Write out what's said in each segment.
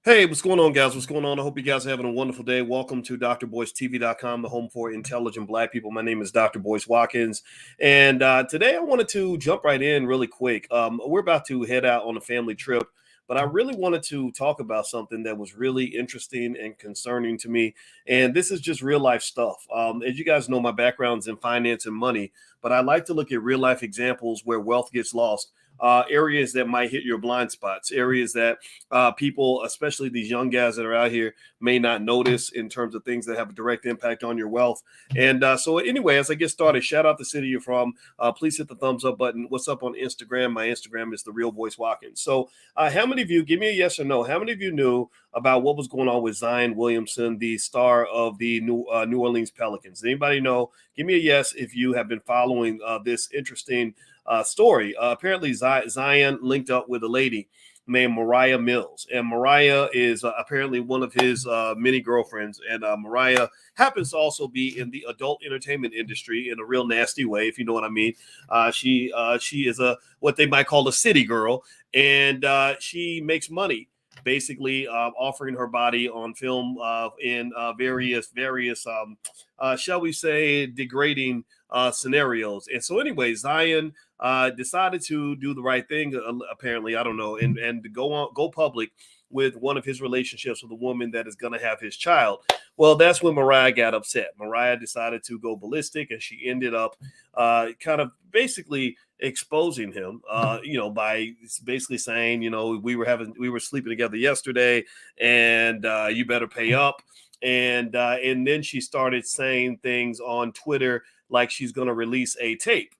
Hey, what's going on, guys? What's going on? I hope you guys are having a wonderful day. Welcome to drboycetv.com, the home for intelligent Black people. My name is Dr. Boyce Watkins, and today I wanted to jump right in really quick. We're about to head out on a family trip, but I really wanted to talk about something that was really interesting and concerning to me, and this is just real life stuff. As you guys know, my background's in finance and money, but I like to look at real life examples where wealth gets lost. Areas that might hit your blind spots, areas that people, especially these young guys that are out here, may not notice in terms of things that have a direct impact on your wealth. And so anyway, as I get started, shout out the city you're from. Please hit the thumbs up button. What's up on Instagram? My Instagram is the real Boyce Watkins. So how many of you, give me a yes or no, how many of you knew about what was going on with Zion Williamson, the star of the New Orleans Pelicans? Anybody know? Give me a yes if you have been following this interesting story. Apparently Zion linked up with a lady named Mariah Mills, and Mariah is apparently one of his many girlfriends, and Mariah happens to also be in the adult entertainment industry in a real nasty way, if you know what I mean. She is a what they might call a city girl, and she makes money basically offering her body on film in various shall we say, degrading scenarios. And so anyway, Zion decided to do the right thing, apparently, I don't know, and to go public with one of his relationships with a woman that is going to have his child. Well, that's when Mariah got upset. Mariah decided to go ballistic, and she ended up kind of basically exposing him, by basically saying, we were sleeping together yesterday, and you better pay up. And then she started saying things on Twitter like she's going to release a tape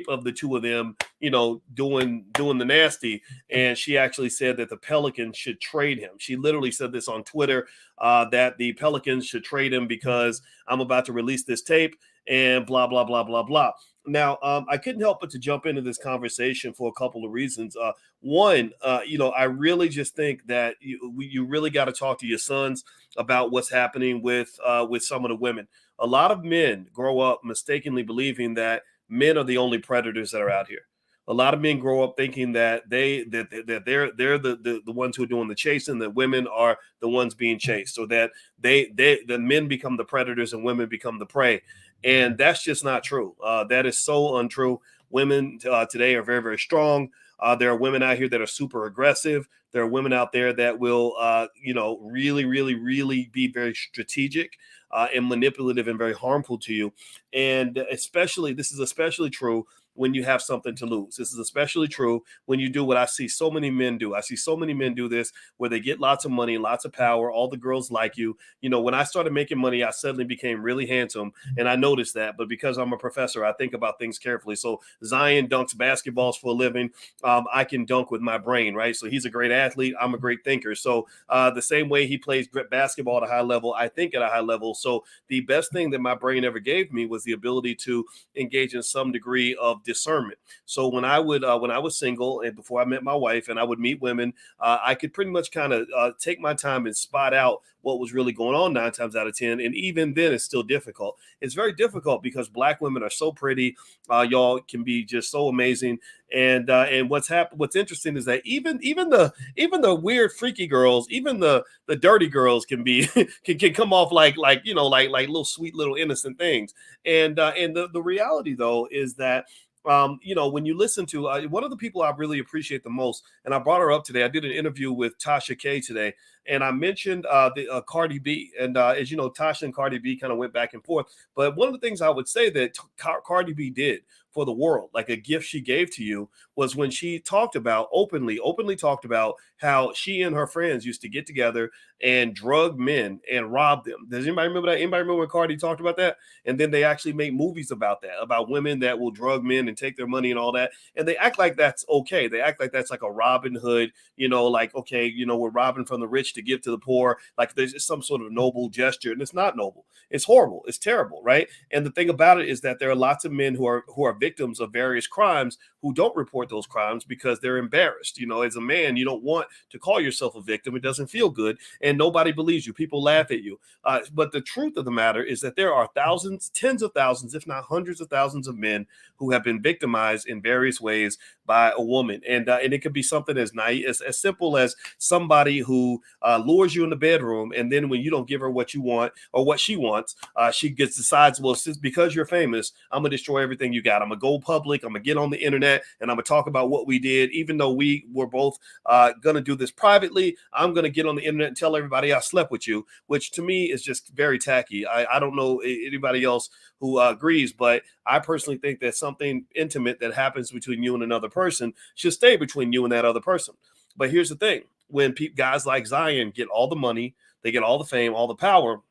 of the two of them, doing the nasty. And she actually said that the Pelicans should trade him. She literally said this on Twitter, that the Pelicans should trade him because I'm about to release this tape and blah, blah, blah, blah, blah. Now, I couldn't help but to jump into this conversation for a couple of reasons. One, I really just think that you really got to talk to your sons about what's happening with some of the women. A lot of men grow up mistakenly believing that men are the only predators that are out here. A lot of men grow up thinking that they're the ones who are doing the chasing, that women are the ones being chased, so that the men become the predators and women become the prey. And that's just not true. That is so untrue. Women today are very, very strong. There are women out here that are super aggressive. There are women out there that will, really, really, really be very strategic and manipulative and very harmful to you. And this is especially true when you have something to lose. This is especially true when you do what I see so many men do. I see so many men do this where they get lots of money, lots of power. All the girls like you. When I started making money, I suddenly became really handsome. And I noticed that. But because I'm a professor, I think about things carefully. So Zion dunks basketballs for a living. I can dunk with my brain, right? So he's a great athlete. I'm a great thinker. So the same way he plays basketball at a high level, I think at a high level. So the best thing that my brain ever gave me was the ability to engage in some degree of discernment. So when I was single and before I met my wife, and I would meet women, I could pretty much kind of take my time and spot out what was really going on 9 times out of 10. And even then, it's still difficult. It's very difficult because Black women are so pretty. Y'all can be just so amazing. And what's interesting is that even the weird freaky girls, even the dirty girls can be can come off like little sweet little innocent things. And the reality though is that when you listen to one of the people I really appreciate the most, and I brought her up today. I did an interview with Tasha K today, and I mentioned the Cardi B. And as you know, Tasha and Cardi B kind of went back and forth. But one of the things I would say that Cardi B did for the world, like a gift she gave to you, was when she talked about openly talked about how she and her friends used to get together and drug men and rob them. Does anybody remember that? Anybody remember when Cardi talked about that? And then they actually make movies about that, about women that will drug men and take their money and all that. And they act like that's okay. They act like that's like a Robin Hood, like, okay, we're robbing from the rich to give to the poor. Like there's some sort of noble gesture, and it's not noble. It's horrible. It's terrible, right? And the thing about it is that there are lots of men who are victims of various crimes who don't report those crimes because they're embarrassed. As a man, you don't want to call yourself a victim. It doesn't feel good, and nobody believes you. People laugh at you. But the truth of the matter is that there are thousands, tens of thousands, if not hundreds of thousands of men who have been victimized in various ways by a woman. And it could be something as simple as somebody who lures you in the bedroom, and then when you don't give her what you want or what she wants, she decides, well, since because you're famous, I'm gonna destroy everything you got. I'm gonna go public. I'm gonna get on the internet, and I'm gonna talk about what we did, even though we were both gonna do this privately. I'm gonna get on the internet and tell everybody I slept with you, which to me is just very tacky. I don't know anybody else who agrees, but I personally think that something intimate that happens between you and another person should stay between you and that other person. But here's the thing: when guys like Zion get all the money, they get all the fame, all the power,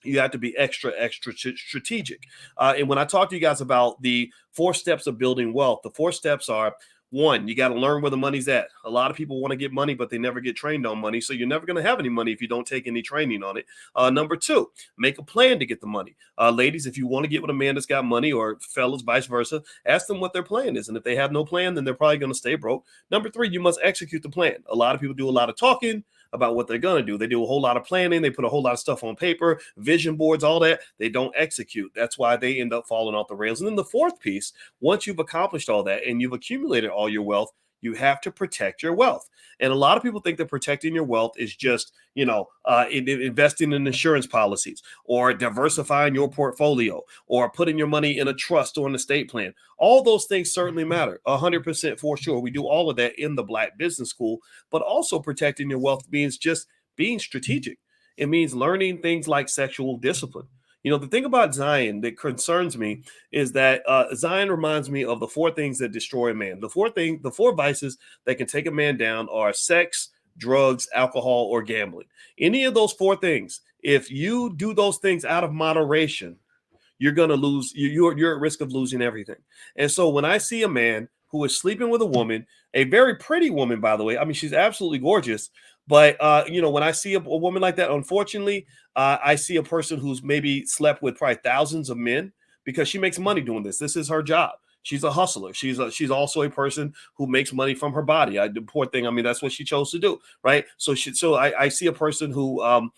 you have to be extra strategic. And when I talk to you guys about the 4 steps of building wealth, the 4 steps are: 1, you got to learn where the money's at. A lot of people want to get money, but they never get trained on money. So you're never going to have any money if you don't take any training on it. Number 2, make a plan to get the money. Ladies, if you want to get with a man that's got money, or fellas, vice versa, ask them what their plan is. And if they have no plan, then they're probably going to stay broke. Number 3, you must execute the plan. A lot of people do a lot of talking about what they're going to do. They do a whole lot of planning. They put a whole lot of stuff on paper, vision boards, all that. They don't execute. That's why they end up falling off the rails. And then the 4th piece, once you've accomplished all that and you've accumulated all your wealth, you have to protect your wealth. And a lot of people think that protecting your wealth is just, investing in insurance policies, or diversifying your portfolio, or putting your money in a trust or an estate plan. All those things certainly matter, 100% for sure. We do all of that in the Black Business School, but also protecting your wealth means just being strategic. It means learning things like sexual discipline. The thing about Zion that concerns me is that Zion reminds me of the 4 things that destroy a man. The 4 vices that can take a man down are sex, drugs, alcohol, or gambling. Any of those 4 things, if you do those things out of moderation, you're going to lose. You're at risk of losing everything. And so when I see a man who is sleeping with a woman, a very pretty woman, by the way, I mean, she's absolutely gorgeous. But, when I see a woman like that, unfortunately, I see a person who's maybe slept with probably thousands of men because she makes money doing this. This is her job. She's a hustler. She's also a person who makes money from her body. The poor thing. I mean, that's what she chose to do, right? So I see a person who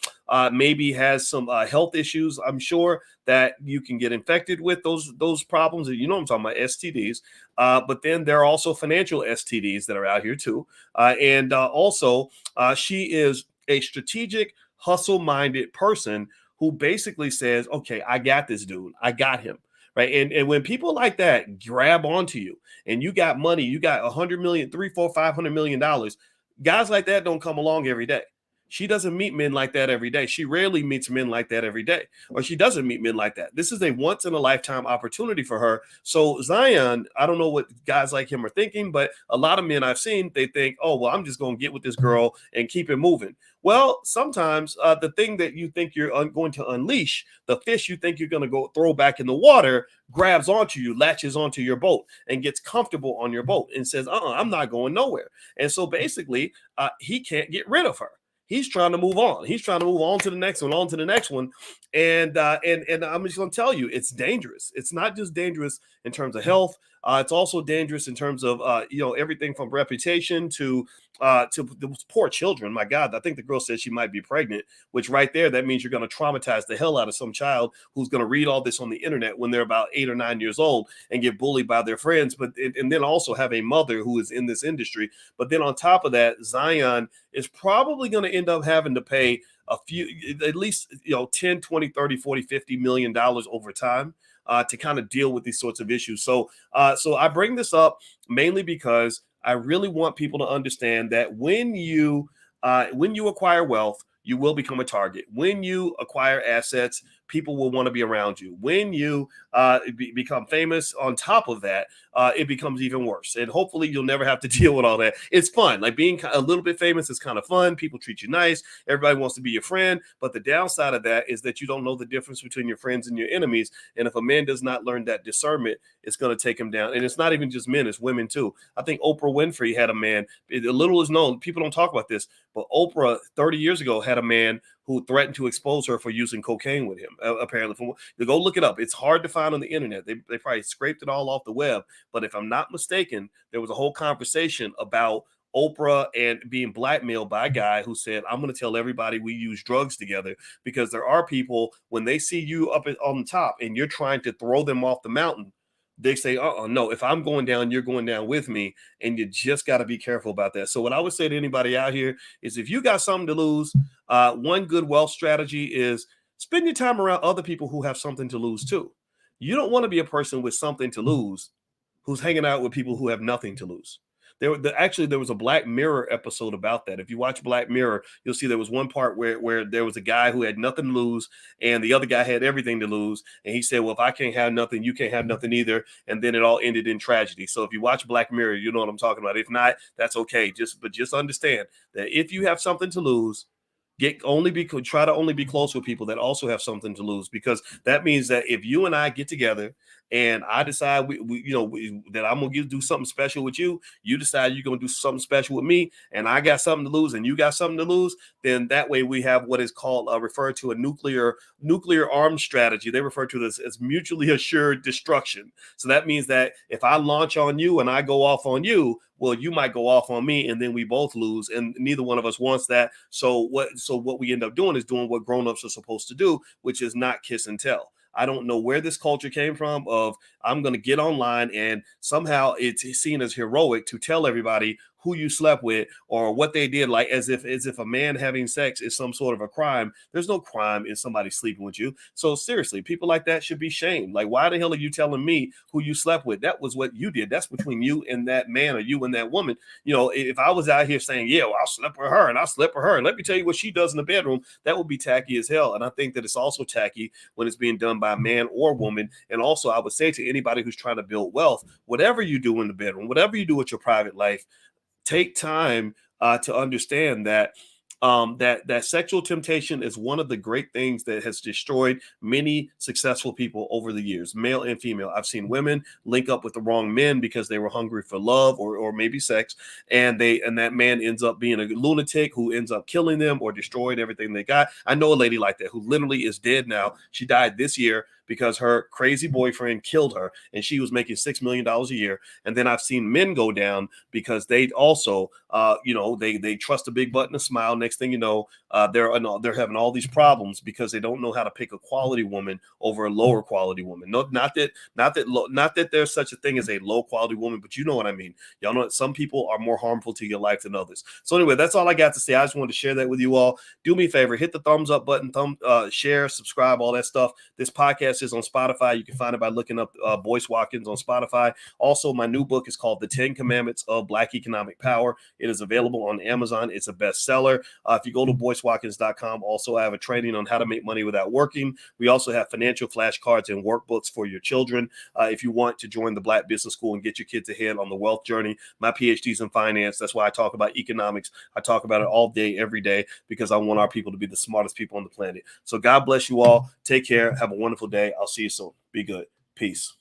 maybe has some health issues. I'm sure that you can get infected with those problems. I'm talking about STDs. But then there are also financial STDs that are out here too. And also she is a strategic, hustle-minded person who basically says, okay, I got this dude. I got him. Right. And when people like that grab onto you and you got money, you got 100 million, 3, 4, $500 million, guys like that don't come along every day. She doesn't meet men like that every day. She rarely meets men like that every day, or she doesn't meet men like that. This is a once in a lifetime opportunity for her. So Zion, I don't know what guys like him are thinking, but a lot of men I've seen, they think, oh, well, I'm just going to get with this girl and keep it moving. Well, sometimes the thing that you think you're going to unleash, the fish you think you're going to go throw back in the water, grabs onto you, latches onto your boat, and gets comfortable on your boat and says, I'm not going nowhere. And so basically, he can't get rid of her. He's trying to move on. He's trying to move on to the next one, on to the next one. And I'm just going to tell you, it's dangerous. It's not just dangerous in terms of health. It's also dangerous in terms of, everything from reputation to those poor children. My God, I think the girl said she might be pregnant, which right there, that means you're going to traumatize the hell out of some child who's going to read all this on the internet when they're about 8 or 9 years old and get bullied by their friends. And then also have a mother who is in this industry. But then on top of that, Zion is probably going to end up having to pay at least 10, 20, 30, 40, $50 million over time to kind of deal with these sorts of issues. So I bring this up mainly because I really want people to understand that when you acquire wealth, you will become a target. When you acquire assets, people will want to be around you. When you become famous, on top of that, it becomes even worse. And hopefully you'll never have to deal with all that. It's fun. Like being a little bit famous is kind of fun. People treat you nice. Everybody wants to be your friend. But the downside of that is that you don't know the difference between your friends and your enemies. And if a man does not learn that discernment, it's going to take him down. And it's not even just men, it's women too. I think Oprah Winfrey had a man. A little is known. People don't talk about this, but Oprah 30 years ago had had a man who threatened to expose her for using cocaine with him. Apparently, from you go look it up. It's hard to find on the internet. They probably scraped it all off the web. But if I'm not mistaken, there was a whole conversation about Oprah and being blackmailed by a guy who said, I'm going to tell everybody we use drugs together, because there are people, when they see you on the top and you're trying to throw them off the mountain, they say, no, if I'm going down, you're going down with me. And you just got to be careful about that. So what I would say to anybody out here is, if you got something to lose, one good wealth strategy is spend your time around other people who have something to lose too. You don't want to be a person with something to lose who's hanging out with people who have nothing to lose. There was a Black Mirror episode about that. If you watch Black Mirror, you'll see there was one part where there was a guy who had nothing to lose, and the other guy had everything to lose. And he said, well, if I can't have nothing, you can't have nothing either. And then it all ended in tragedy. So if you watch Black Mirror, you know what I'm talking about. If not, that's okay. Just understand that if you have something to lose, try to only be close with people that also have something to lose, because that means that if you and I get together and I decide that I'm gonna do something special with you, you decide you're gonna do something special with me, and I got something to lose and you got something to lose, then that way we have what is called referred to a nuclear arms strategy. They refer to this as mutually assured destruction. So that means that if I launch on you and I go off on you, well, you might go off on me, and then we both lose, and neither one of us wants that. So what we end up doing is doing what grown-ups are supposed to do, which is not kiss and tell. I don't know where this culture came from of I'm going to get online and somehow it's seen as heroic to tell everybody who you slept with or what they did, like as if a man having sex is some sort of a crime. There's no crime in somebody sleeping with you. So seriously, people like that should be shamed. Like, why the hell are you telling me who you slept with? That was what you did. That's between you and that man, or you and that woman. You know, if I was out here saying, yeah, well, I slept with her and I slept with her, and let me tell you what she does in the bedroom, that would be tacky as hell. And I think that it's also tacky when it's being done by a man or woman. And also, I would say to anybody who's trying to build wealth, whatever you do in the bedroom, whatever you do with your private life, take time to understand that that sexual temptation is one of the great things that has destroyed many successful people over the years, male and female. I've seen women link up with the wrong men because they were hungry for love or maybe sex, and that man ends up being a lunatic who ends up killing them or destroying everything they got. I know a lady like that who literally is dead now. She died this year because her crazy boyfriend killed her, and she was making $6 million a year. And then I've seen men go down because they also, they trust a big butt and a smile. Next thing you know, they're having all these problems because they don't know how to pick a quality woman over a lower quality woman. No, not that there's such a thing as a low quality woman, but you know what I mean. Y'all know that some people are more harmful to your life than others. So anyway, that's all I got to say. I just wanted to share that with you all. Do me a favor, hit the thumbs up button, share, subscribe, all that stuff. This podcast is on Spotify. You can find it by looking up Boyce Watkins on Spotify. Also, my new book is called The 10 Commandments of Black Economic Power. It is available on Amazon. It's a bestseller. If you go to boycewatkins.com, also I have a training on how to make money without working. We also have financial flashcards and workbooks for your children. If you want to join the Black Business School and get your kids ahead on the wealth journey, my PhD's in finance. That's why I talk about economics. I talk about it all day, every day, because I want our people to be the smartest people on the planet. So God bless you all. Take care. Have a wonderful day. I'll see you soon. Be good. Peace.